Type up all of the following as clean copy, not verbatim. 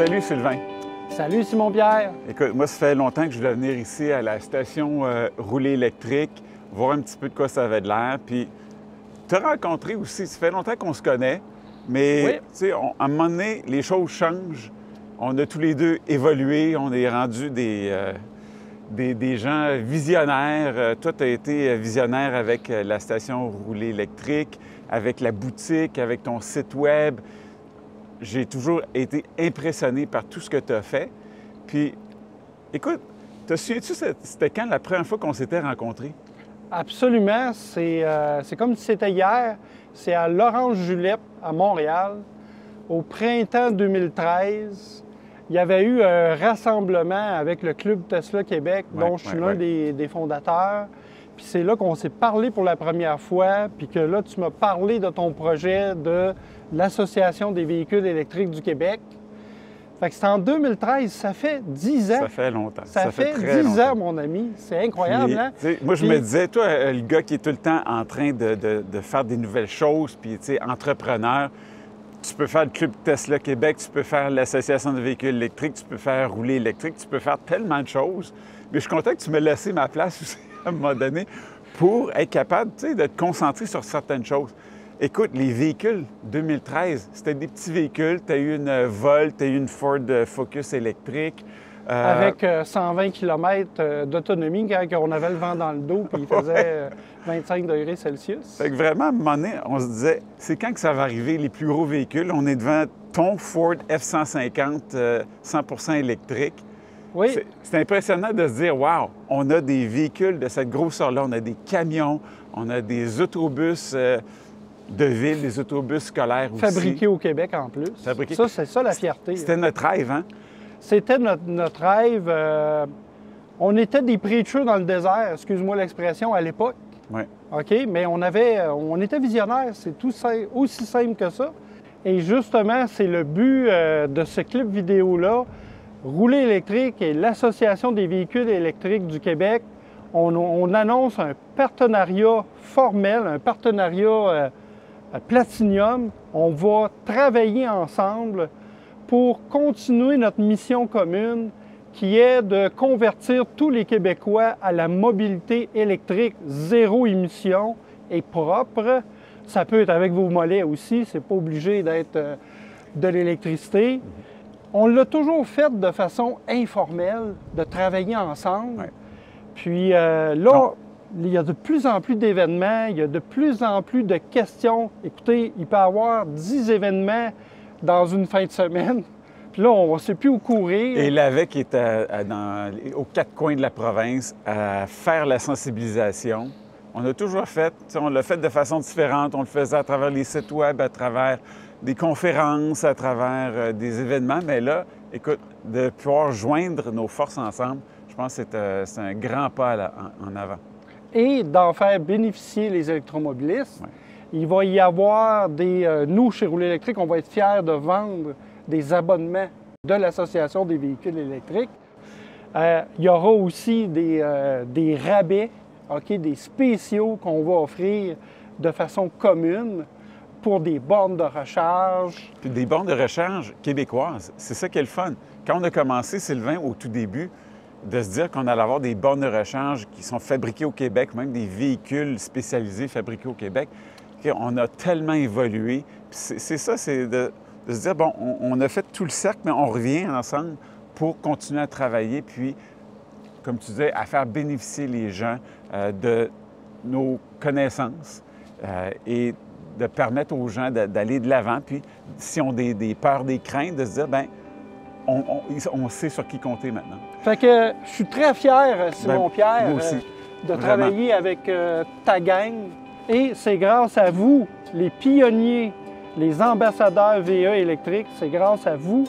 Salut Sylvain. Salut Simon-Pierre. Écoute, moi, ça fait longtemps que je voulais venir ici à la station roulée électrique, voir un petit peu de quoi ça avait de l'air. Puis te rencontrer aussi, ça fait longtemps qu'on se connaît, mais Oui. tu sais, à un moment donné, les choses changent. On a tous les deux évolué, on est rendus des gens visionnaires. Toi, tu as été visionnaire avec la station roulée électrique, avec la boutique, avec ton site web. J'ai toujours été impressionné par tout ce que tu as fait. Puis, écoute, te souviens-tu, c'était quand la première fois qu'on s'était rencontrés? Absolument. C'est comme si c'était hier. C'est à l'Orange-Julep, à Montréal, au printemps 2013. Il y avait eu un rassemblement avec le Club Tesla Québec, dont je suis l'un des fondateurs. Puis c'est là qu'on s'est parlé pour la première fois, puis que là, tu m'as parlé de ton projet de l'Association des véhicules électriques du Québec. Fait que c'est en 2013, ça fait 10 ans. Ça fait longtemps. Ça fait très 10 longtemps. ans, mon ami. C'est incroyable, Puis, hein? Moi, je me disais, toi, le gars qui est tout le temps en train de faire des nouvelles choses, puis, tu sais, entrepreneur, tu peux faire le Club Tesla Québec, tu peux faire l'Association des véhicules électriques, tu peux faire rouler électrique, tu peux faire tellement de choses. Mais je suis content que tu m'aies laissé ma place aussi, à un moment donné, pour être capable, tu sais, de te concentrer sur certaines choses. Écoute, les véhicules 2013, c'était des petits véhicules. Tu as eu une Volt, tu as eu une Ford Focus électrique. Avec 120 km d'autonomie quand on avait le vent dans le dos puis il faisait 25 degrés Celsius. Fait que vraiment, à un moment donné, on se disait, c'est quand que ça va arriver, les plus gros véhicules? On est devant ton Ford F-150 100% électrique. Oui. C'est impressionnant de se dire, wow, on a des véhicules de cette grosseur-là, on a des camions, on a des autobus de ville, des autobus scolaires aussi. Fabriqués au Québec en plus. Fabriqués. Ça, c'est ça la fierté. C'était notre rêve, hein? C'était notre rêve. On était des preachers dans le désert, excuse-moi l'expression, à l'époque. Oui. OK? Mais on était visionnaires, c'est aussi simple que ça. Et justement, c'est le but de ce clip vidéo-là. Rouler électrique et l'Association des véhicules électriques du Québec, on annonce un partenariat formel, un partenariat Platinium. On va travailler ensemble pour continuer notre mission commune qui est de convertir tous les Québécois à la mobilité électrique zéro émission et propre. Ça peut être avec vos mollets aussi, c'est pas obligé d'être de l'électricité. On l'a toujours fait de façon informelle, de travailler ensemble. Ouais. Puis là, il y a de plus en plus d'événements, il y a de plus en plus de questions. Écoutez, il peut y avoir 10 événements dans une fin de semaine. Puis là, on ne sait plus où courir. Et l'AVEC est aux quatre coins de la province à faire la sensibilisation. On a toujours fait, on l'a fait de façon différente. On le faisait à travers les sites web, à travers des conférences, à travers des événements. Mais là, écoute, de pouvoir joindre nos forces ensemble, je pense que c'est un grand pas en avant. Et d'en faire bénéficier les électromobilistes. Ouais. Il va y avoir nous, chez Rouler électrique, on va être fiers de vendre des abonnements de l'Association des véhicules électriques. Il y aura aussi des rabais, des spéciaux qu'on va offrir de façon commune pour des bornes de recharge. Puis des bornes de recharge québécoises, c'est ça qui est le fun. Quand on a commencé, Sylvain, au tout début, de se dire qu'on allait avoir des bornes de recharge qui sont fabriquées au Québec, même des véhicules spécialisés fabriqués au Québec, on a tellement évolué. C'est ça, c'est de se dire, bon, on a fait tout le cercle, mais on revient ensemble pour continuer à travailler, puis, comme tu disais, à faire bénéficier les gens de nos connaissances et de permettre aux gens d'aller de l'avant. Puis, si on a des peurs, des craintes, de se dire, bien, on sait sur qui compter maintenant. Fait que je suis très fier, Simon-Pierre, de travailler avec ta gang. Et c'est grâce à vous, les pionniers, les ambassadeurs VE électriques, c'est grâce à vous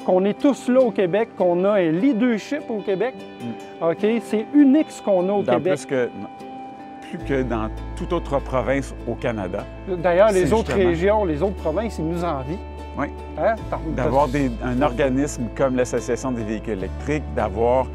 qu'on est tous là au Québec, qu'on a un leadership au Québec. OK? C'est unique ce qu'on a au Québec. Plus que dans toute autre province au Canada. D'ailleurs, les autres régions, les autres provinces, ils nous envient. Oui. Hein? D'avoir un organisme comme l'Association des véhicules électriques, d'avoir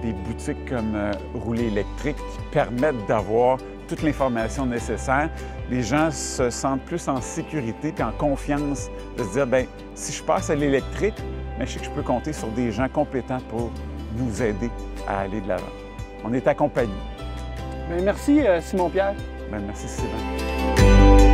des boutiques comme Rouler électrique qui permettent d'avoir toute l'information nécessaire. Les gens se sentent plus en sécurité et en confiance de se dire, bien, si je passe à l'électrique, mais je sais que je peux compter sur des gens compétents pour nous aider à aller de l'avant. On est accompagnés. Bien, merci, Simon-Pierre. Bien, merci, Sylvain.